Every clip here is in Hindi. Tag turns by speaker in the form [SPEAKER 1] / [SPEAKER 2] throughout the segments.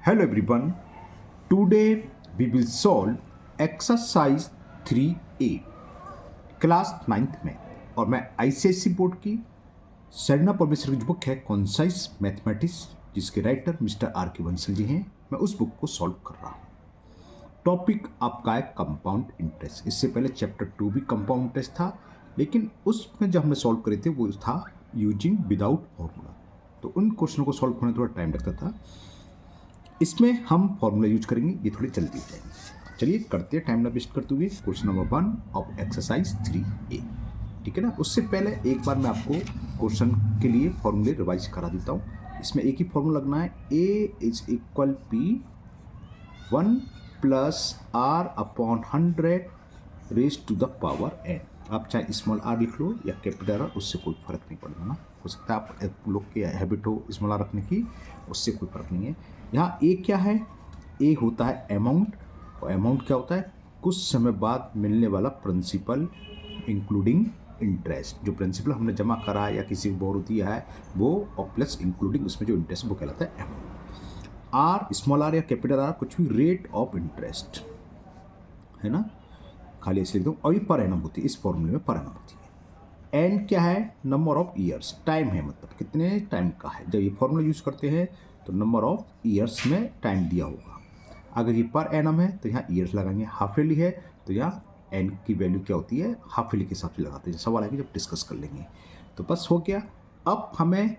[SPEAKER 1] Hello everyone. Today we will solve exercise 3A class 9th में और मैं ICSE बोर्ड की सरना पब्लिशर की बुक है कॉन्साइज मैथमेटिक्स जिसके राइटर मिस्टर आर के बंसल जी हैं। मैं उस बुक को सॉल्व कर रहा हूँ। टॉपिक आपका है कंपाउंड इंटरेस्ट। इससे पहले चैप्टर 2 भी कंपाउंड इंटरेस्ट था, लेकिन उसमें जब हमने सॉल्व करे थे वो था यूजिंग विदाउट फॉर्मूला, तो उन क्वेश्चनों को सॉल्व करने में थोड़ा टाइम लगता था। इसमें हम फॉर्मूला यूज करेंगे, ये थोड़ी जल्दी हो जाएंगे। चलिए करते हैं, टाइम ना वेस्ट करते हुए question number 1 of exercise 3A। ठीक है ना। उससे पहले एक बार मैं आपको क्वेश्चन के लिए फॉर्मूले रिवाइज करा देता हूँ। इसमें एक ही फॉर्मूला लगना है, A is equal P 1 plus R upon 100 raise to the power n। आप चाहे स्मॉल r लिख लो या कैपिटल R, उससे कोई फर्क नहीं पड़ेगा ना। हो सकता है आप लोग की हैबिट हो स्मॉल r रखने की, उससे कोई फर्क नहीं है। यहाँ ए क्या है? ए होता है अमाउंट, और अमाउंट क्या होता है? कुछ समय बाद मिलने वाला प्रिंसिपल इंक्लूडिंग इंटरेस्ट। जो प्रिंसिपल हमने जमा करा है या किसी को बोरो दिया है वो, और प्लस इंक्लूडिंग उसमें जो इंटरेस्ट वो कहलाता है अमाउंट। आर स्मॉल आर या कैपिटल आर कुछ भी रेट ऑफ इंटरेस्ट है ना, खाली ऐसे लिख दो। और ये पर एनम होती है, इस फॉर्मूले में पर एनम होती है। एन क्या है? नंबर ऑफ ईयर्स, टाइम है, मतलब कितने टाइम का है। जब ये फॉर्मूला यूज करते हैं तो नंबर ऑफ ईयर्स में टाइम दिया होगा। अगर ये पर एनम है तो यहाँ ईयर्स लगाएंगे, हाफ ईयरली है तो यहाँ एन की वैल्यू क्या होती है, हाफ ईयरली के हिसाब से लगाते हैं। सवाल आएगा जब डिस्कस कर लेंगे। तो बस हो गया। अब हमें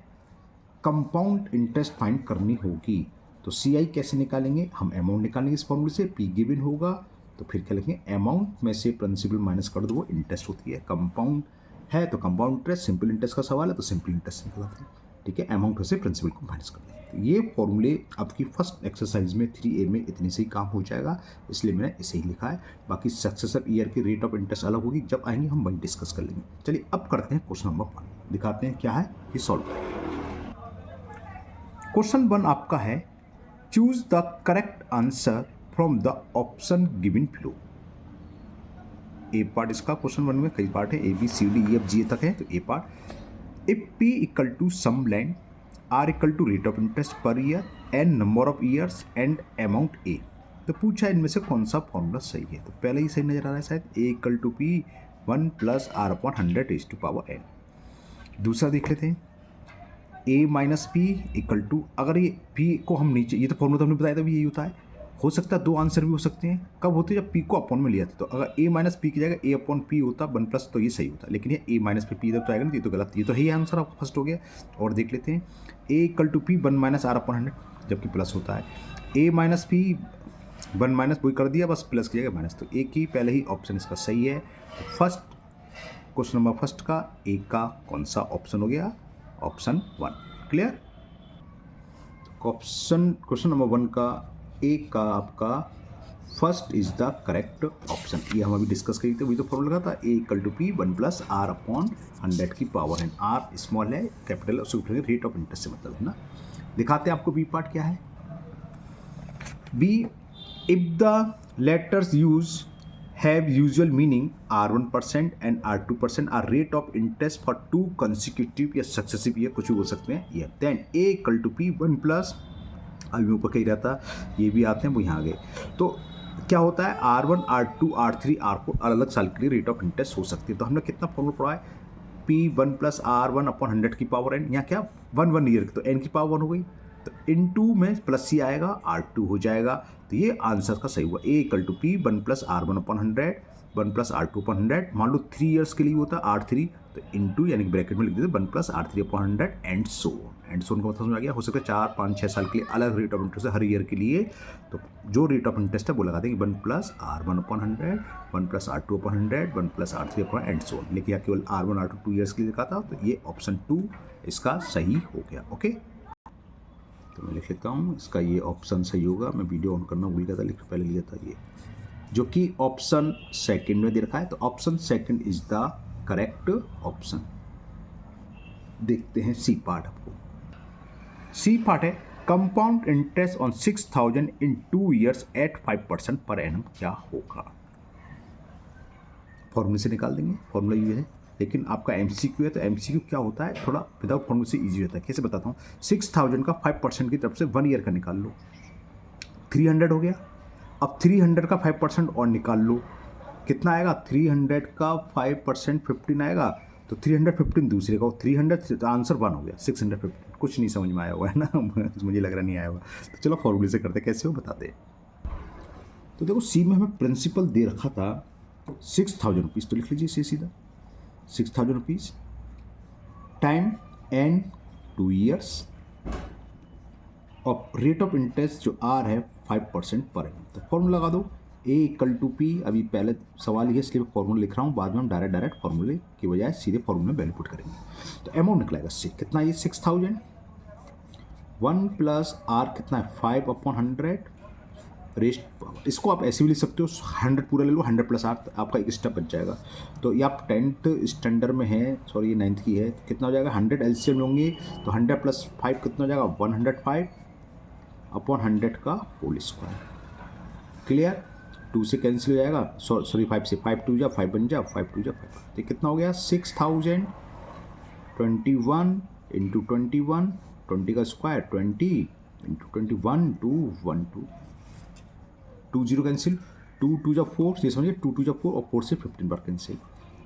[SPEAKER 1] कंपाउंड इंटरेस्ट फाइंड करनी होगी, तो सी आई कैसे निकालेंगे? हम अमाउंट निकालेंगे इस फॉर्मूले से, पी गिवन होगा तो फिर क्या लिखेंगे, अमाउंट में से प्रिंसिपल माइनस कर दो, वो इंटरेस्ट होती है। कंपाउंड है तो कंपाउंड इंटरेस्ट, सिंपल इंटरेस्ट का सवाल है तो सिंपल इंटरेस्ट निकालते हैं। ठीक है, अमाउंट से प्रिंसिपल को माइनस कर दें। तो ये फॉर्मूले आपकी फर्स्ट एक्सरसाइज में 3A में इतने से ही काम हो जाएगा, इसलिए मैंने इसे ही लिखा है। बाकी सक्सेसर ईयर की रेट ऑफ इंटरेस्ट अलग होगी, जब आएंगे हम वही डिस्कस कर लेंगे। चलिए अब करते हैं क्वेश्चन नंबर 1, दिखाते हैं क्या है, ये सॉल्व करेंगे। क्वेश्चन 1 आपका है, choose the correct answer from the option given below. A part इसका क्वेश्चन 1 में कई पार्ट है, A B C D E F G तक है, तो A part. If P equal to sum lend, R equal to rate of interest per year, N number of years and amount A, तो पूछा इनमें से कौन सा फॉर्मूला सही है। तो पहले ही सही नजर आ रहा है शायद, A equal to P 1 plus R upon 100 raise to power N. दूसरा देख लेते हैं, A minus P equal to, अगर ये पी को हम नीचे, ये तो फॉर्मूला तो हमने बताया था भी यही होता है। हो सकता है दो आंसर भी हो सकते हैं, कब होते हैं जब पी को अपॉन में लिया था। तो अगर ए माइनस पी की जगह ए अपॉन पी होता 1 प्लस, तो ये सही होता। लेकिन ये ए माइनस पी इधर तो आएगा ना, ये तो गलत, ये तो है ही आंसर आपका फर्स्ट हो गया। और देख लेते हैं, A equal to P 1 minus R upon 100, जबकि प्लस होता है। ए माइनस पी 1 माइनस वही कर दिया, बस प्लस की जगह माइनस, तो ए की पहले ही ऑप्शन इसका सही है। तो फर्स्ट क्वेश्चन नंबर फर्स्ट का ए का कौन सा ऑप्शन हो गया? ऑप्शन 1। क्लियर? क्वेश्चन नंबर 1 का ए का आपका first is the correct option. ये हम अभी डिस्कस करी थे, वही तो फॉर्मूला लगा था, A equal to P 1 plus R upon 100 की पावर एन। आर स्मॉल है, कैपिटल है, उसको रेट ऑफ इंटरेस्ट से मतलब है ना। दिखाते हैं आपको बी पार्ट क्या है। B, if the letters use have usual meaning R1% and R2% are rate of interest for 2 consecutive या successive year, कुछ भी बोल सकते हैं ये। then A equal to P 1 plus, अभी ऊपर कहीं रहता, ये भी आते हैं वो यहाँ आ गए। तो क्या होता है, R1 R2 R3 R4 अलग अलग साल के लिए रेट ऑफ इंटरेस्ट हो सकती है। तो हमने कितना फॉर्मूला पढ़ा है, P 1 प्लस R1 अपॉन 100 की पावर n, यहाँ क्या 1 ईयर, तो n की पावर 1 हो गई, तो इन2 में प्लस सी आएगा, R2 हो जाएगा। तो ये आंसर का सही हुआ। A equal to P 1 plus R1 upon 100, 1 plus R2 upon 100। मान लो 3 ईयर्स के लिए होता है R3, तो इन2 यानी कि ब्रैकेट में लिख देते 1 plus R3 upon 100 and so का मतलब समझ आ गया। हो सकता है 4, 5, 6 साल के लिए अलग रेट ऑफ इंटरेस्ट है हर ईयर के लिए, तो जो रेट ऑफ इंटरेस्ट है वो लगा देंगे 1 plus R1 upon 100, 1 plus R2 upon 100, 1 plus R3 upon and so. लेकिन यहाँ केवल R1 R2 2 ईयर्स के लिए लिखा था, तो ये ऑप्शन 2 इसका सही हो गया। ओके, तो मैं लिख लेता हूँ इसका ये ऑप्शन सही होगा। मैं वीडियो ऑन करना भूल गया था, लेकिन पहले लिया था ये, जो कि ऑप्शन सेकंड में दे रखा है। तो option second is the correct option. देखते हैं सी पार्ट। आपको सी पार्ट है, compound interest on 6000 in 2 years at 5% per annum क्या होगा। फॉर्मूले से निकाल देंगे, फॉर्मूला ये है। लेकिन आपका एमसीक्यू है, तो एमसीक्यू क्या होता है, थोड़ा विदाउट फॉर्मूले से इजी होता है। कैसे बताता हूँ, 6000 का 5% की तरफ से 1 ईयर का निकाल लो, 300 हो गया। अब 300 का 5% और निकाल लो, कितना आएगा? 300 का 5% 15 आएगा, तो 315 दूसरे का, 300 तो आंसर 1 हो गया, 615। कुछ नहीं समझ में आया हुआ है ना मुझे लग रहा नहीं आया हुआ। तो चलो फॉर्मूले से करते, कैसे हो बताते हैं। तो देखो सी में हमें प्रिंसिपल दे रखा था 6000 रुपीज़, तो लिख लीजिए इसे सीधा 6000 रुपीज़ टाइम एन 2 ईयर्स, और रेट ऑफ इंटरेस्ट जो आर है 5% पर एनम। तो फॉर्मूला लगा दो, ए इक्वल टू पी। अभी पहले सवाल ही है इसलिए फॉर्मूला लिख रहा हूँ, बाद में हम डायरेक्ट फॉर्मूले की बजाय सीधे फॉर्मूले में वैल्यू पुट करेंगे। तो अमाउंट निकलेगा कितना, ये 6000, 1 प्लस आर कितना है 5/100 रेस्ट। इसको आप ऐसे भी लिख सकते हो, 100 पूरा ले लो, 100 प्लस आर, आपका एक स्टेप बच जाएगा। तो ये आप 10th स्टैंडर्ड में है, सॉरी ये 9th की है, तो कितना हो जाएगा 100 एलसीएम लोगे तो 100 प्लस 5 कितना हो जाएगा 105/100 का होल स्क्वायर। क्लियर? 2 से कैंसिल हो जाएगा, सॉरी 5 से, 5 2 जा 5 बन जा, 5 2 जा 5। तो कितना हो गया 6000 21 इंटू 21, 20 का स्क्वायर 20 इंटू 21 2 1 2 2 0 कैंसिल, 2 2 जा 4, ये समझिए 2 2 जा 4 और 4 से 15 बार कैंसिल।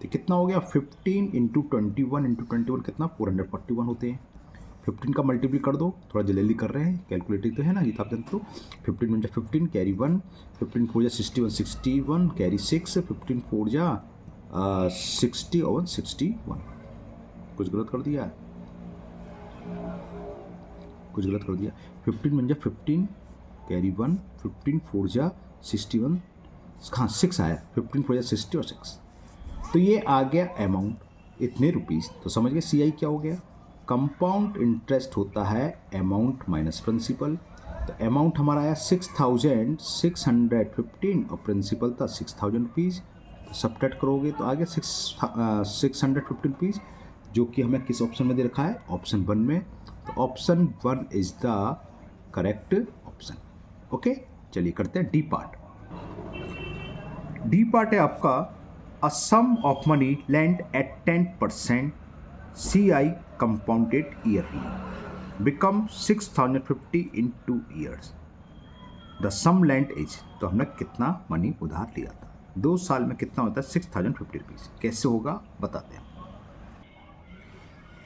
[SPEAKER 1] तो कितना हो गया 15 इंटू 21 कितना 441 होते हैं। 15 का मल्टीप्लाई कर दो, थोड़ा जल्दी कर रहे हैं, कैलकुलेटर तो है ना, ये तो आप जानते हो। 15 बन जा 15 कैरी 1, 15 4 जा 61 61 कैरी 6, 15 4 जा 60 और 61। कुछ गलत कर दिया, 15 बन जा 15 कैरी 1, 15 4 जा 61, हाँ 6 आया, 15 4 जा 60 और 6। तो ये आ गया अमाउंट इतने रुपीज़। तो समझ गए सी आई क्या हो गया, कंपाउंड इंटरेस्ट होता है अमाउंट माइनस प्रिंसिपल। तो अमाउंट हमारा आया 6615 और प्रिंसिपल था 6000 रुपीज़। तो सब्ट्रैक्ट करोगे तो आ गया 650 रुपीज़, जो कि हमें किस ऑप्शन में दे रखा है, ऑप्शन 1 में। तो option 1 is the correct option. Okay, चलिए करते हैं डी पार्ट। डी पार्ट है आपका a sum of money lend at 10% CI compounded yearly become 6050 in 2 years. The sum lent is, तो हमने कितना मनी उधार लिया था, 2 साल में कितना होता है 6050 रुपीज़। कैसे होगा बताते हैं।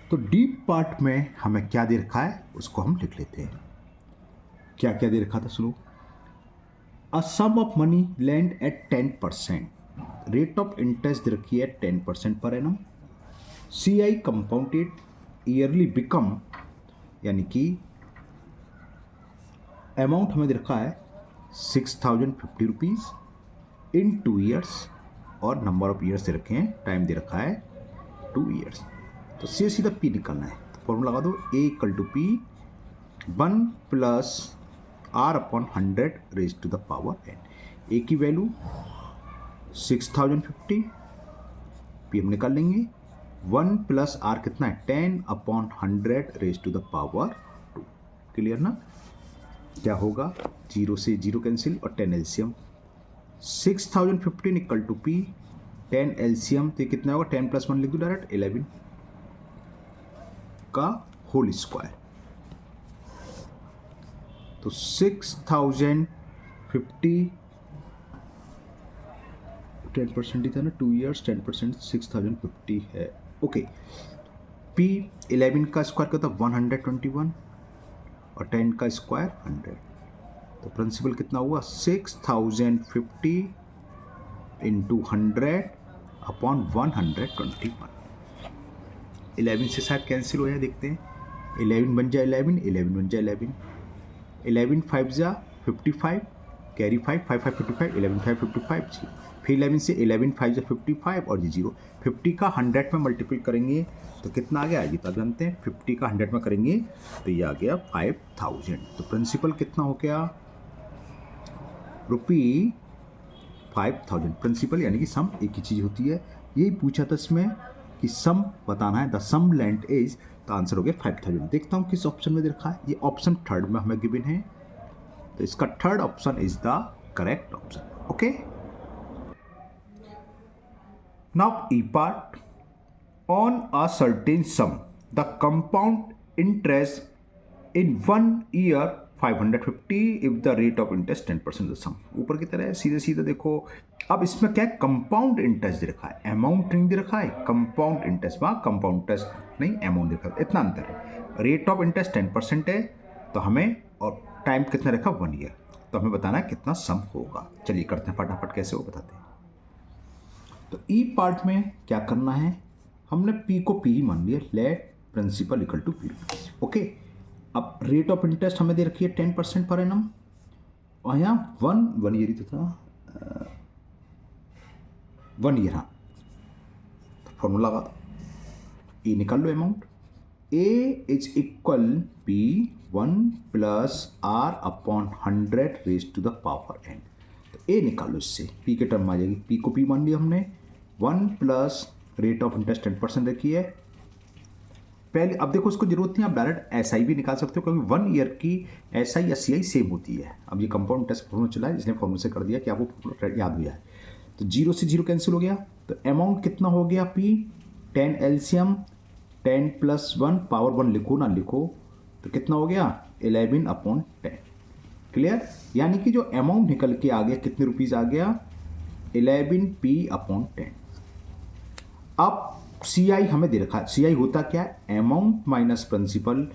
[SPEAKER 1] तो डीप पार्ट में हमें क्या दे रखा है उसको हम लिख लेते हैं। क्या क्या दे रखा था सुनो, a sum of money lend at 10%, rate of interest दे रखी है 10% per annum. CI compounded yearly become, यानी कि अमाउंट हमें दे रखा है 6050 रुपीज़ इन 2 ईयर्स, और नंबर ऑफ ईयर्स दे रखे हैं, टाइम दे रखा है 2 ईयर्स। तो सीधा P निकालना है। तो फॉर्मूला लगा दो, A equal to P 1 plus R/100 raise to the power n। A की वैल्यू 6050, P हम निकाल लेंगे, 1 प्लस आर कितना है 10/100 raise to the power 2। Clear ना? क्या होगा, 0 से 0 कैंसिल और 10 LCM. 6015 equal to P 10 LCM, तो कितना होगा 10 प्लस 1 लिख दो डायरेक्ट 11 का होल स्क्वायर। तो 6050 10% ही था ना, 2 ईयर्स 10% 6050 है। ओके, P 11 का स्क्वायर क्या था 121 और 10 का स्क्वायर 100। तो प्रिंसिपल कितना हुआ 6050 इंटू 100/121। 11 से शायद कैंसिल हो जाए, देखते हैं। 11 बन जाए 11, 11 बन जाए 11, 11 5 जा 55 कैरी 5 5 5 55, 11 5 55 जी। फिर 11 से 11 5 जा 55 और जी 0। 50 का 100 में मल्टीप्लाई करेंगे तो कितना आ गया, ये तो जानते हैं। 50 का 100 में करेंगे तो ये आ गया 5000। तो प्रिंसिपल कितना हो गया ₹5000 प्रिंसिपल, यानी कि सम एक ही चीज़ होती है। यही पूछा था इसमें कि सम बताना है, द सम लेंट इज, तो आंसर हो गया 5000। देखता हूँ किस ऑप्शन में दे रखा है, ये ऑप्शन 3rd में हमें गिवन है, तो इसका 3rd option is the correct option. Okay, now E part, on a certain some the compound interest in 1 year 550 if the rate of interest 10% सम। ऊपर की तरह सीधे सीधे देखो। अब इसमें क्या है, कंपाउंड इंटरेस्ट दे रखा है, अमाउंट नहीं दे रखा है। कंपाउंड इंटरेस्ट, वहाँ कंपाउंड इंटरेस्ट नहीं, अमाउंट देखा, इतना अंतर है। रेट ऑफ इंटरेस्ट 10% है तो हमें, और टाइम कितना रखा 1 ईयर, तो हमें बताना है कितना सम होगा। चलिए करते हैं फटाफट, कैसे वो बताते हैं। तो ई पार्ट में क्या करना है, हमने पी को पी ही मान लिया, let principal equal to P. Okay, अब रेट ऑफ इंटरेस्ट हमें दे रखी है 10% पर एनम, और यहाँ 1 ईयर ही तो था, 1 ईयर। हाँ, तो फॉर्मूला लगा, ए निकाल लो amount, A is equal P 1 plus R upon 100 raise to the power n. तो ए निकालो, इससे पी के टर्म आ जाएगी, पी को पी मान लिया हमने, 1 प्लस रेट ऑफ इंटरेस्ट 10% रखी है पहले। अब देखो उसको जरूरत नहीं, आप डायरेक्ट एस आई भी निकाल सकते हो, क्योंकि 1 ईयर की एस आई या सी आई सेम होती है। अब ये कंपाउंड इंटरेस्ट फॉर्मूला चला है, इसने फॉर्मूला से कर दिया कि आपको याद हो जाए। तो 0 से 0 कैंसिल हो गया, तो अमाउंट कितना हो गया पी 10 एलसीएम 10 प्लस 1 पावर 1 लिखो ना लिखो, तो कितना हो गया 11/10। क्लियर, यानी कि जो अमाउंट निकल के आ गया कितने रुपीज़ आ गया 11p/10। अब सी आई हमें दे रखा है, सी आई होता क्या है, amount minus principal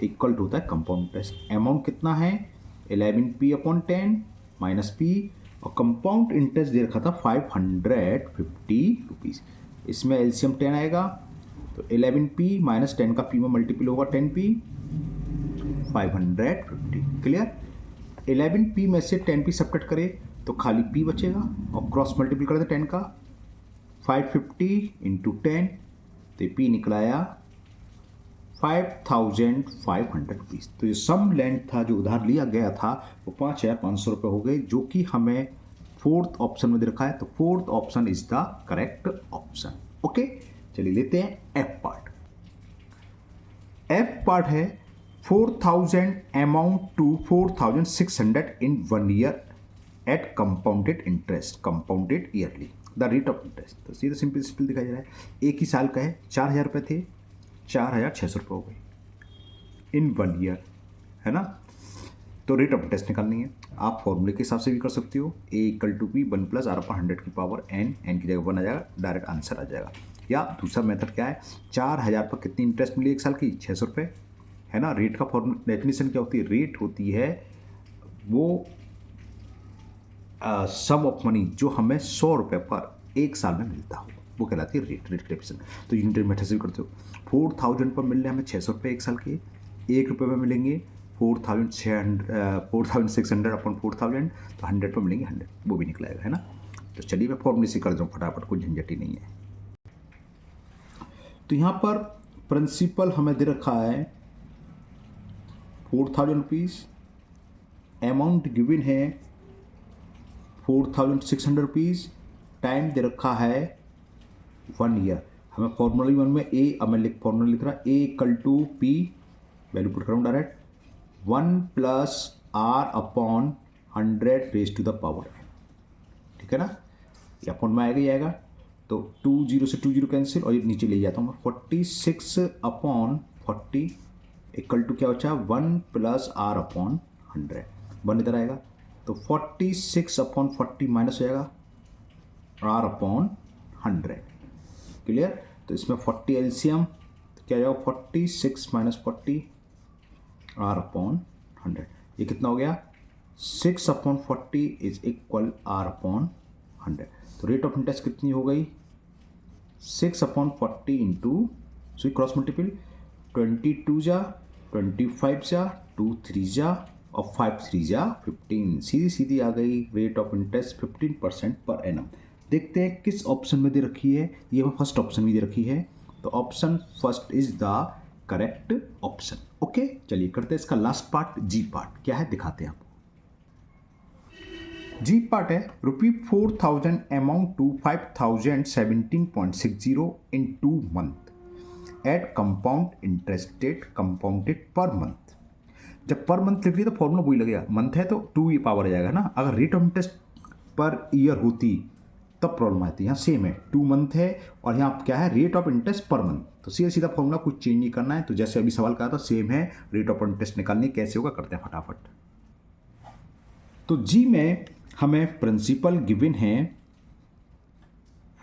[SPEAKER 1] equal to होता है कंपाउंड इंटरेस्ट। अमाउंट कितना है 11p/10 माइनस पी, और कंपाउंड इंटरेस्ट दे रखा था 550 रुपीज़। इसमें एलसीएम 10 आएगा, तो 11p माइनस 10 का p में मल्टीपल होगा 10p 550। क्लियर, 11p में से 10p सब्ट्रैक्ट करे तो खाली p बचेगा, और क्रॉस मल्टीपल कर दे 10 का 550 इंटू 10, तो p निकला आया 5500 रुपीज़। तो ये सम लैंड था जो उधार लिया गया था वो 5500 रुपये हो गए, जो कि हमें फोर्थ ऑप्शन में दे रखा है। तो fourth option is the correct option. Okay, चलिए लेते हैं एफ पार्ट। एफ पार्ट है 4000 amount to 4600 in 1 year at compounded interest, compounded yearly the rate of interest. तो सीधा सिंपल दिखाई दे रहा है, एक ही साल का है, 4000 रुपये थे, 4600 रुपये हो गए इन 1 ईयर, है ना। तो रेट ऑफ इंटरेस्ट निकालनी है, आप फॉर्मूले के हिसाब से भी कर सकते हो, A equal to P 1 plus R upon 100 की पावर एन, एन की जगह 1 आ जाएगा, डायरेक्ट आंसर आ जाएगा। या दूसरा मेथड क्या है, 4000 पर कितनी इंटरेस्ट मिली एक साल की 600 रुपये, है ना। रेट का फॉर्मूला डेफिनेशन क्या होती है, रेट होती है वो सम ऑफ मनी जो हमें 100 रुपये पर एक साल में मिलता हो, वो कहलाती है रेट। रेट डेफिनेशन तो यूनिटरी मेथड से भी करते हो। 4000 पर मिल रहे हैं हमें 600 रुपये एक साल के, 1 रुपये में मिलेंगे 4600 अपॉन 4000, तो 100 पर मिलेंगे 100, वो भी निकलाएगा, है ना। तो चलिए मैं फॉर्मूले से कर दूँ फटाफट, कोई झंझट ही नहीं है। तो यहाँ पर प्रिंसिपल हमें दे रखा है 4000 रुपीज़, अमाउंट गिवन है 4600 रुपीज़, टाइम दे रखा है 1 ईयर। हमें फॉर्मूला 1 में ए, अब मैं फॉर्मूला लिख रहा, A equal to P, value put करूँ direct, 1 plus R upon 100 raise to the power, ठीक है ना। ये अपॉन में आएगा ही आएगा, तो 2 0 से 2 0 कैंसिल, और ये नीचे ले जाता हूँ मैं, 46/40 इक्वल टू क्या बचा 1 प्लस आर अपॉन 100, 1 इधर आएगा, तो 46/40 माइनस हो जाएगा आर अपॉन 100। क्लियर, तो इसमें 40 एलसीएम, तो क्या जाएगा 46 माइनस 40 आर अपॉन 100, ये कितना हो गया 6/40 इज इक्वल आर अपॉन 100। तो रेट ऑफ इंटरेस्ट कितनी हो गई 6/40 इंटू, सो क्रॉस मल्टीपल, 22 जा 25 जा 2 3 जा और 5 3 जा 15, सीधी सीधी आ गई rate of interest 15% per annum. देखते हैं किस ऑप्शन में दे रखी है, ये फर्स्ट ऑप्शन में दे रखी है, तो option first is the correct option. Okay, चलिए करते हैं इसका लास्ट पार्ट, जी पार्ट क्या है दिखाते हैं आपको। जी पार्ट है ₹4000 amount to 5017.60 in 2 month at compound interest rate compounded per month. जब पर मंथ लिख रही है तो फॉर्मूला वही लगेगा, मंथ है तो 2 ये पावर आ जाएगा ना। अगर rate of interest per year होती तब प्रॉब्लम आती है, यहाँ सेम है 2 मंथ है और यहाँ क्या है rate of interest per month, तो सीधा सीधा फॉर्मूला, कुछ चेंज नहीं करना है। तो जैसे अभी सवाल कहा था सेम है, रेट ऑफ इंटरेस्ट निकालनी कैसे होगा करते हैं फटाफट। तो जी में हमें प्रिंसिपल गिवन है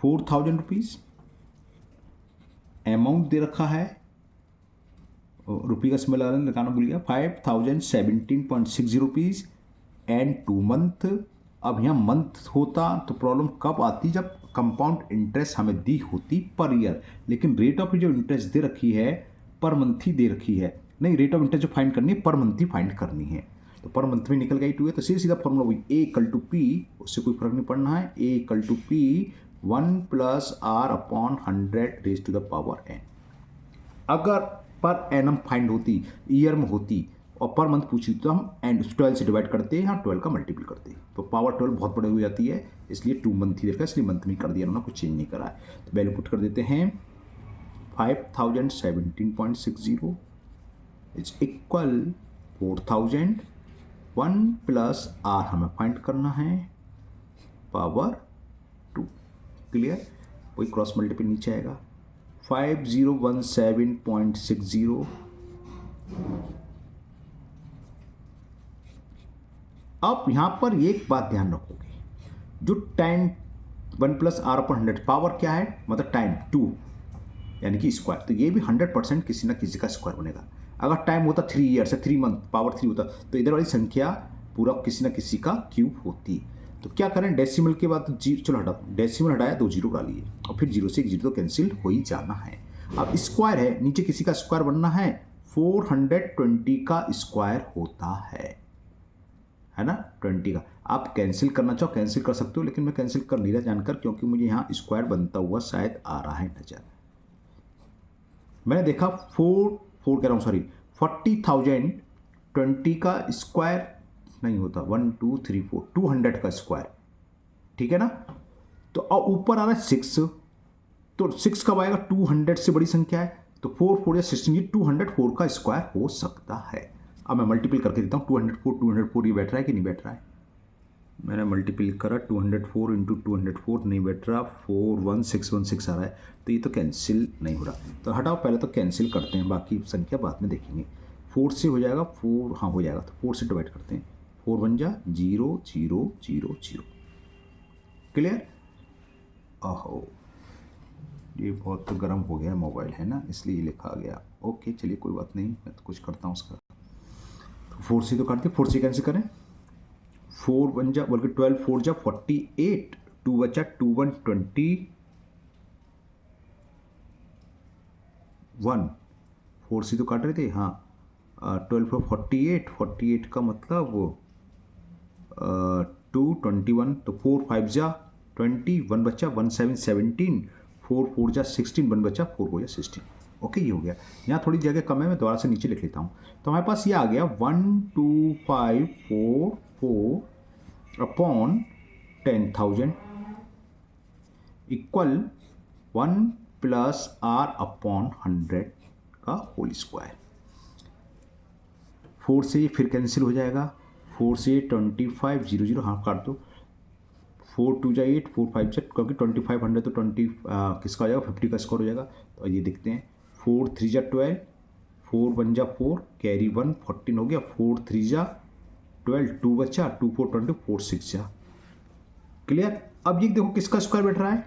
[SPEAKER 1] 4000 रुपीज़, अमाउंट दे रखा है, रुपये का सिंबल लगाना भूल गया, 5017.60 रुपीज़ एंड 2 मंथ। अब यहाँ मंथ होता तो प्रॉब्लम कब आती, जब कंपाउंड इंटरेस्ट हमें दी होती पर ईयर, लेकिन रेट ऑफ जो इंटरेस्ट दे रखी है पर मंथ ही दे रखी है। नहीं, रेट ऑफ इंटरेस्ट जो फाइंड करनी है पर मंथ ही फाइंड करनी है। तो पर मंथ में निकल गई 2 है, तो सीधा सीधा फॉर्मूला वही ए इक्वल टू पी, उससे कोई फर्क नहीं पड़ना है। A equal to P 1 + R/100 raise to the power n। अगर पर एनम फाइंड होती, ईयर में होती और पर मंथ पूछी तो हम एंड 12 से डिवाइड करते हैं, यहाँ 12 का मल्टीपल करते हैं, तो पावर 12 बहुत बड़ी हो जाती है, इसलिए 2 मंथ ही देखा, इसलिए मंथ में कर दिया उन्होंने, कुछ चेंज नहीं करा है। तो वैल्यू पुट कर देते हैं 5017.60 इज इक्वल 4000, 1 + R हमें फाइंड करना है, पावर 2। क्लियर, वही क्रॉस मल्टीपल नीचे आएगा 5017.60। अब यहाँ पर एक बात ध्यान रखोगे, जो टाइम 1 + R/100 पावर क्या है, मतलब टाइम 2 यानी कि स्क्वायर, तो ये भी 100% किसी ना किसी का स्क्वायर बनेगा। अगर टाइम होता 3 ईयर से 3 मंथ पावर 3 होता, तो इधर वाली संख्या पूरा किसी ना किसी का क्यूब होती। तो क्या करें, डेसिमल के बाद जीरो, चलो हटा, डेसिमल हटाया 2 जीरो डाल लिए और फिर 0 से 1 जीरो तो कैंसिल हो ही जाना है। अब स्क्वायर है, नीचे किसी का स्क्वायर बनना है, 420 का स्क्वायर होता है ना, 20 का। आप कैंसिल करना चाहो कैंसिल कर सकते हो, लेकिन मैं कैंसिल कर नहीं रहा जानकर, क्योंकि मुझे यहाँ स्क्वायर बनता हुआ शायद आ रहा है नजर। मैंने देखा 40,000 20 का स्क्वायर नहीं होता, 1 2 3 4 200 का स्क्वायर, ठीक है ना। तो अब ऊपर आ रहा है 6, तो 6 कब आएगा, 200 से बड़ी संख्या है, तो 4 4 या 16, ये 204 का स्क्वायर हो सकता है। अब मैं मल्टीपल करके देता हूँ, 204 ये बैठ रहा है कि नहीं बैठ रहा है, मैंने मल्टीपल करा 204 × 204 नहीं बैठ रहा, 41616 आ रहा है, तो ये तो कैंसिल नहीं हो रहा। तो हटाओ, पहले तो कैंसिल करते हैं, बाकी संख्या बाद में देखेंगे। 4 से हो जाएगा 4, हाँ हो जाएगा, तो 4 से डिवाइड करते हैं, 4 बन जा 0 0 0 0। क्लियर। ओहो, ये बहुत गर्म हो गया मोबाइल है ना, इसलिए लिखा गया। ओके चलिए कोई बात नहीं, मैं तो कुछ करता हूँ उसका। 4 से तो काटते, 4 से कैंसिल करें, 4 बन जा, बल्कि 12 4 जा 48, 2 बचा 2 1 21, 4 से तो काट रहे थे, हाँ 12 4 48, 48 का मतलब 2 21, तो 4 5 जा 20, 1 बचा 1 7 17, 4 4 जा 16, 1 बचा 4 4 जा 16। ओके ये हो गया, यहाँ थोड़ी जगह कम है, मैं दोबारा से नीचे लिख लेता हूँ। तो हमारे पास ये आ गया 1254/10,000 इक्वल 1 + R/100 का होल स्क्वायर। 4 से फिर कैंसिल हो जाएगा, 4 से 25 0 0, हाँ काट दो, 4 2 जा 8, 4 5 जा, क्योंकि 2500 तो 20 किसका हो जाएगा, 50 का स्कोर हो जाएगा। तो ये देखते हैं, 4 3 जा 12, 4 1 जा 4, कैरी 1 14 हो गया, 4 3 जा 12, 2 बचा 2 4 20, 4 6 जा। क्लियर। अब ये देखो किसका स्क्वायर बैठ रहा है,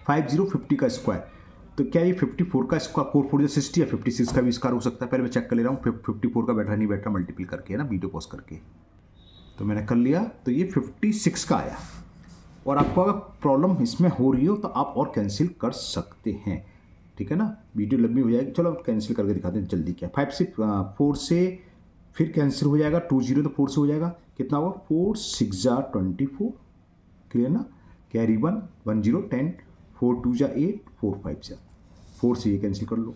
[SPEAKER 1] 50 का स्क्वायर, तो क्या ये 54 का स्क्वायर, 4 4 जा 60 या 56 का भी स्क्वायर हो सकता है। पहले मैं चेक कर ले रहा हूँ 54 का बैठ रहा नहीं बैठ रहा, मल्टीपल करके है ना, वीडियो पॉज करके। तो मैंने कर लिया, तो ये 56 का आया। और आपको अगर प्रॉब्लम इसमें हो रही हो तो आप और कैंसिल कर सकते हैं, ठीक है ना, वीडियो लंबी हो जाएगी। चलो कैंसिल करके दिखाते हैं जल्दी। क्या 5 से 4 से फिर कैंसिल हो जाएगा, 2 0 तो 4 से हो जाएगा, कितना होगा 4 6 जा 24, क्लियर ना, कैरी 1 1 0 10, 4 2 जा 8, 4 5 जा 4 से ये कैंसिल कर लो,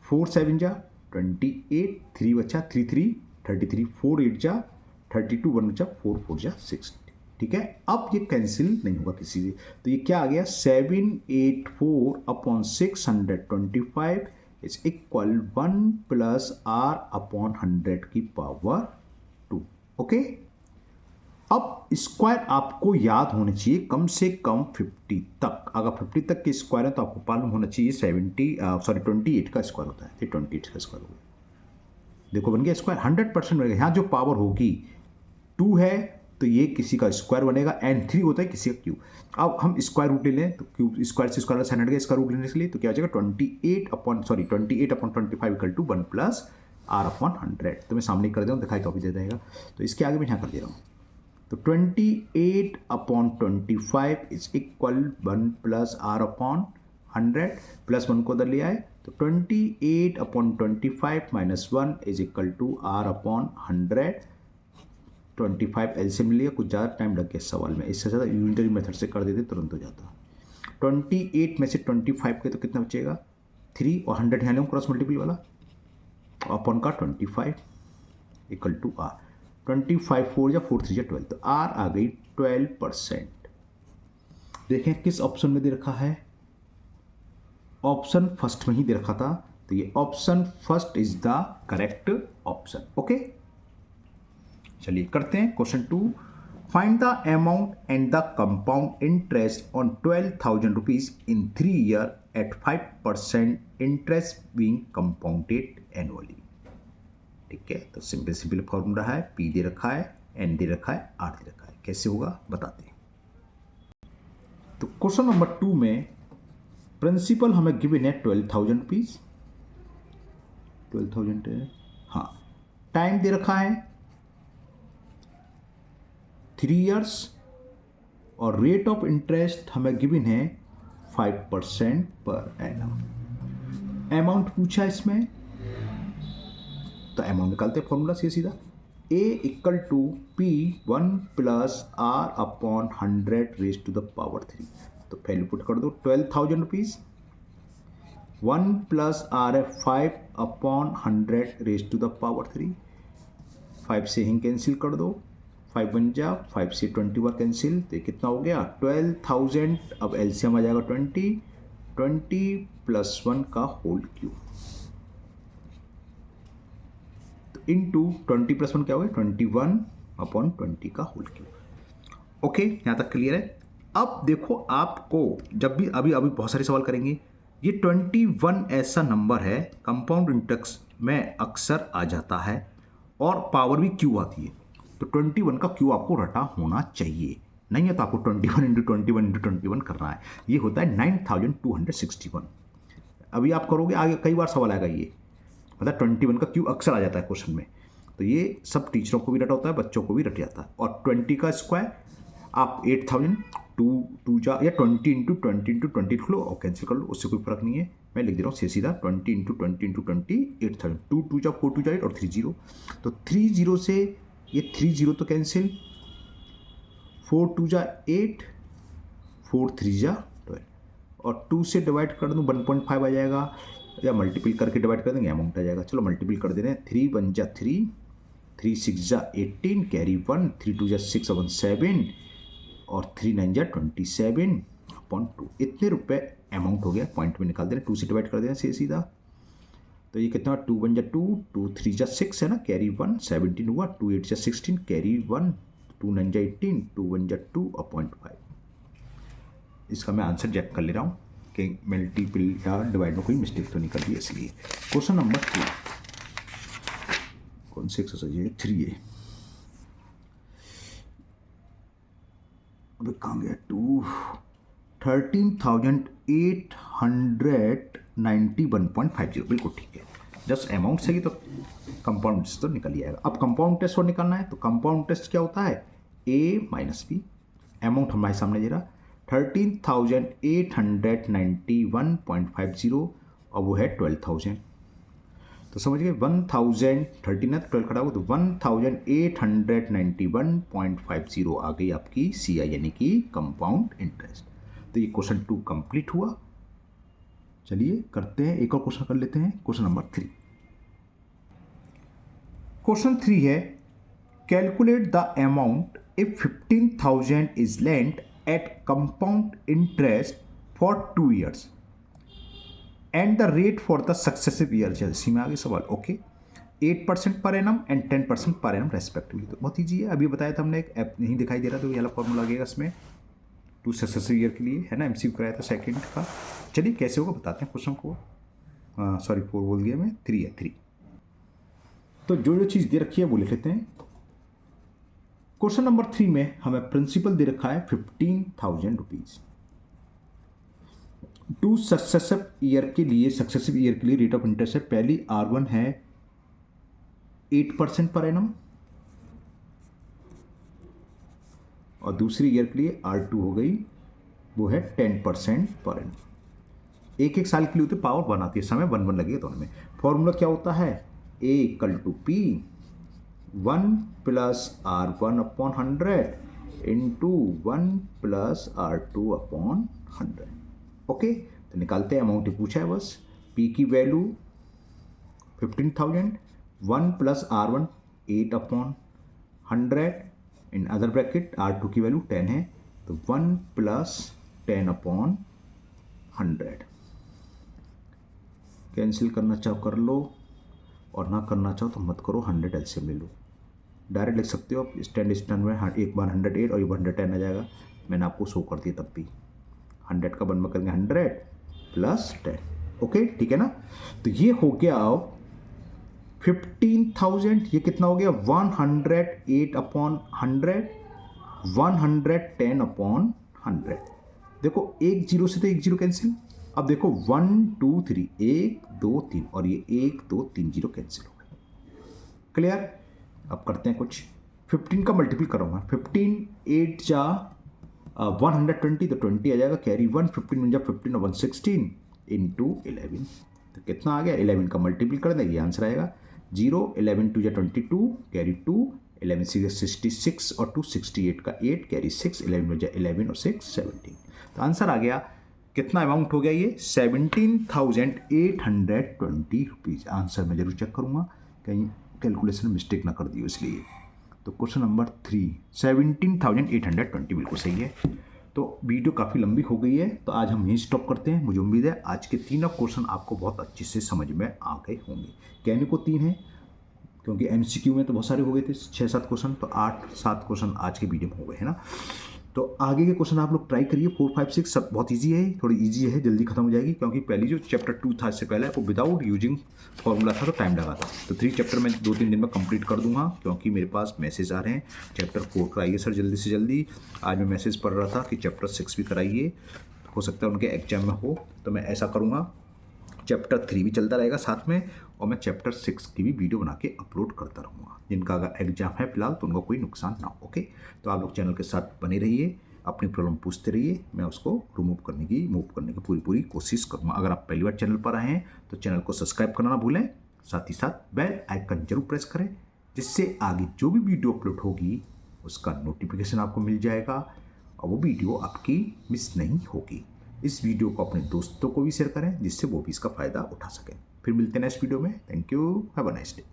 [SPEAKER 1] 4 7 जा 28, 3 बचा 3 3 33, 4 8 जा 32, 1 बचा 4 4 जा 60, ठीक है। अब ये कैंसिल नहीं होगा किसी से, तो ये क्या आ गया 784/625 इज इक्वल 1 + R/100 की पावर 2। ओके, अब स्क्वायर आपको याद होने चाहिए कम से कम 50 तक। अगर 50 तक के स्क्वायर है तो आपको मालूम होना चाहिए 28 का स्क्वायर होता है। 28 का स्क्वायर हो गया, देखो बन गया स्क्वायर, 100% बनेगा। यहाँ जो पावर होगी 2 है तो ये किसी का स्क्वायर बनेगा, एंड 3 होता है किसी का क्यूब। अब हम स्क्वायर रूट ले लें तो क्यूब स्क्वायर से स्क्वायर साइन हट गया, स्क्वायर रूट लेने के लिए तो क्या हो जाएगा 28/25 = 1 + r/100। तो मैं सामने कर दे रहा हूँ, दिखाई तो अभी दे देगा, तो इसके आगे मैं यहाँ कर दे रहा हूँ। तो 28/25 = 1 + r/100 प्लस 1 को उधर ले आए तो 28/25 - 1 = r/100। 25 एलसीएम लिया, कुछ ज़्यादा टाइम लग गया सवाल में, इससे ज़्यादा यूनिटरी मेथड से कर देते तुरंत हो जाता। 28 में से 25 के तो कितना बचेगा 3, और 100 यहाँ ले क्रॉस मल्टीपल वाला, अपॉन का 25 = r। 25 4 या 4 3 या 12, तो r आ गई 12%। देखें किस ऑप्शन में दे रखा है, ऑप्शन फर्स्ट में ही दे रखा था, तो ये option first is the correct option. Okay, चलिए करते हैं question 2। Find the amount and the compound interest on 12,000 rupees in 3 year at 5% interest being compounded annually. ठीक है, तो सिंपल फॉर्मूला है, पी दे रखा है, एन दे रखा है, आर दे रखा है। कैसे होगा बताते हैं। तो क्वेश्चन नंबर 2 में प्रिंसिपल हमें गिवन है 12,000 रुपीज, 12,000 है, हाँ। टाइम दे रखा है 3 ईयर्स, और रेट ऑफ इंटरेस्ट हमें गिवन है 5% पर एनम। अमाउंट पूछा इसमें, तो अमाउंट निकालते हैं फॉर्मूला से सीधा, A = P1 + r/100⁻³ तो वैल्यू पुट कर दो 12,000 रुपीज, 1 + r है 5/100⁻³ 5 से ही कैंसिल कर दो, 5 बन जा, 5 से 21 कैंसिल, तो कितना हो गया 12,000। अब एलसीएम आ जाएगा 20 + 1 का होल क्यूब, तो इंटू 20 + 1 क्या हो गया 21/20 का होल क्यूब। ओके, यहाँ तक क्लियर है। अब देखो आपको जब भी अभी बहुत सारे सवाल करेंगे, ये 21 ऐसा नंबर है कंपाउंड इंटरेस्ट में अक्सर आ जाता है, और पावर भी क्यू आती है, तो 21 का क्यू आपको रटा होना चाहिए, नहीं है तो आपको 21 × 21 × 21 करना है। ये होता है 9261। अभी आप करोगे, आगे कई बार सवाल आएगा ये, मतलब 21 का क्यू अक्सर आ जाता है क्वेश्चन में, तो ये सब टीचरों को भी रटा होता है, बच्चों को भी रट जाता है। और 20 का स्क्वायर आप 8,000 2 जा या 20 × 20 × 20 लिख लो और कैंसिल कर लो, उससे कोई फर्क नहीं है। मैं लिख दे रहा हूँ सीधा 20 × 20 × 20 8,000, 2 जा 4 2 जा 8 और 3 0, तो 3 0 से ये 3 0 तो कैंसिल, 4 2 जा 8, 4 3 जा 12, और 2 से डिवाइड कर दूँ 1.5 आ जाएगा, या मल्टीपल करके डिवाइड कर देंगे अमाउंट आ जाएगा। चलो मल्टीपल कर दे रहे हैं, 3 1 जा 3, 3 6 जा 18, कैरी 1, 3 2 जा 6 1 7, और 3 9 जा 27/2। इतने रुपए अमाउंट हो गया, पॉइंट में निकाल देना, 2 से डिवाइड कर देना सीधा, तो ये कितना 2 1 जा 2, 2 3 जा 6 है ना, कैरी 1 17 हुआ, 2 8 जा 16, कैरी 1, 2 9 जा 18, 2 1 जा 2 और 0.5। इसका मैं आंसर चेक कर ले रहा हूँ कि मल्टीपल या डिवाइड में कोई मिस्टेक तो नहीं कर दी, इसलिए। क्वेश्चन नंबर 2 कौन से एक्सरसाइज है 3 है, अब कहाँ गया 2, 13,891.50 बिल्कुल ठीक है। जस्ट अमाउंट सही तो कंपाउंड इंटरेस्ट तो निकल ही आएगा। अब कंपाउंड इंटरेस्ट और निकालना है, तो कंपाउंड इंटरेस्ट क्या होता है A - B, अमाउंट हमारे सामने दे रहा 13,891.50 और वो है 12,000, तो समझ गए 1000 13 है तो 12 खड़ा हुआ, तो 1891.50 आ गई आपकी CI यानी कि कंपाउंड इंटरेस्ट। तो ये क्वेश्चन 2 कंप्लीट हुआ। चलिए करते हैं, एक और क्वेश्चन कर लेते हैं, क्वेश्चन नंबर 3। क्वेश्चन 3 है, calculate the amount if 15,000 is lent at compound interest for 2 years and the rate for the successive year. इसी में आगे सवाल। Okay, 8% per annum and 10% per annum respectively. तो बहुत ईजी है, अभी बताया था हमने, एक ऐप नहीं दिखाई दे रहा तो ये वाला फॉर्मूला लगेगा इसमें 2 सक्सेसिव ईयर के लिए, है ना, एमसीक्यू कराया था सेकंड का। चलिए कैसे होगा बताते हैं क्वेश्चन को। सॉरी 4 बोल दिया मैं, 3 है 3। तो जो जो चीज़ दे रखी है वो लिख लेते हैं। क्वेश्चन नंबर 3 में हमें प्रिंसिपल दे रखा है 15,000 रुपीज़। 2 सक्सेसिव ईयर के लिए रेट ऑफ इंटरेस्ट है, पहली R1 है 8% पर एनम और दूसरी ईयर के लिए R2 हो गई, वो है 10% पर एनम। एक साल के लिए होते पावर 1 आती है, समय 1 लगेगा दोनों में। फॉर्मूला क्या होता है, A = P 1 + R1 upon 100 into 1 + R2 upon 100। Okay, तो निकालते हैं, अमाउंट ही पूछा है बस। P की value 15,000, 1 + R1 8 upon 100 in other bracket, R2 की वैल्यू 10 है, तो 1 + 10 अपॉन 100। कैंसिल करना चाहो कर लो और ना करना चाहो तो मत करो, 100 एलसीएम ले लो। डायरेक्ट लिख सकते हो आप, स्टैंड में एक बार 108 और ये 110 आ जाएगा, मैंने आपको शो कर दिया तब भी। 100 का 1 में करेंगे 100 + 10। ओके ठीक है ना। तो ये हो गया 15,000, ये कितना हो गया 108 अपॉन 100, 110 अपॉन 100। देखो एक जीरो से तो एक जीरो कैंसिल। अब देखो 1 2 3, 1 2 3 और ये 1 2 3 जीरो कैंसिल हो गए। क्लियर। अब करते हैं कुछ, 15 का मल्टीपल करूँगा, 15 8 जा 120 तो 20 आ जाएगा, कैरी 1, 15 जा 15 और 116 इंटू 11, तो कितना आ गया, 11 का मल्टीपल कर देंगे, ये आंसर आएगा 0। 11 2 जा 22, कैरी 2, 11 6 66 और 2 68 का 8, कैरी 6, 11 जा 11 और 6 17। तो आंसर आ गया, कितना अमाउंट हो गया ये 17,820 रुपीज़। आंसर मैं जरूर चेक करूँगा कहीं कैलकुलेशन में मिस्टेक ना कर दी हो, इसलिए। तो क्वेश्चन नंबर 3 17,820 बिल्कुल सही है। तो वीडियो काफ़ी लंबी हो गई है, तो आज हम यहीं स्टॉप करते हैं। मुझे उम्मीद है आज के तीनों क्वेश्चन आपको बहुत अच्छे से समझ में आ गए होंगे। कहने को 3 है क्योंकि एमसीक्यू में तो बहुत सारे हो गए थे, 6-7 क्वेश्चन, तो 8-7 क्वेश्चन आज के वीडियो में हो गए, है ना। तो आगे के क्वेश्चन आप लोग ट्राई करिए, 4 5 6 सब बहुत इजी है, थोड़ी इजी है, जल्दी खत्म हो जाएगी, क्योंकि पहली जो चैप्टर 2 था इससे पहले वो विदाउट यूजिंग फॉर्मूला था तो टाइम लगा था। तो 3 चैप्टर मैं 2-3 दिन में कंप्लीट कर दूंगा, क्योंकि मेरे पास मैसेज आ रहे हैं चैप्टर 4 कराइए सर जल्दी से जल्दी। आज मैं मैसेज पढ़ रहा था कि चैप्टर 6 भी कराइए, हो सकता है उनके एग्जाम में हो, तो मैं ऐसा करूँगा चैप्टर 3 भी चलता रहेगा साथ में, और मैं चैप्टर 6 की भी वीडियो बना के अपलोड करता रहूँगा। जिनका अगर एग्जाम है फिलहाल तो उनका कोई नुकसान ना हो। ओके, तो आप लोग चैनल के साथ बने रहिए, अपनी प्रॉब्लम पूछते रहिए, मैं उसको मूव करने की पूरी कोशिश करूँगा। अगर आप पहली बार चैनल पर आए हैं तो चैनल को सब्सक्राइब करना ना भूलें, साथ ही साथ बेल आइकन जरूर प्रेस करें, जिससे आगे जो भी वीडियो अपलोड होगी उसका नोटिफिकेशन आपको मिल जाएगा और वो वीडियो आपकी मिस नहीं होगी। इस वीडियो को अपने दोस्तों को भी शेयर करें, जिससे वो भी इसका फ़ायदा उठा सकें। फिर मिलते हैं नेक्स्ट वीडियो में। Thank you, have a nice day.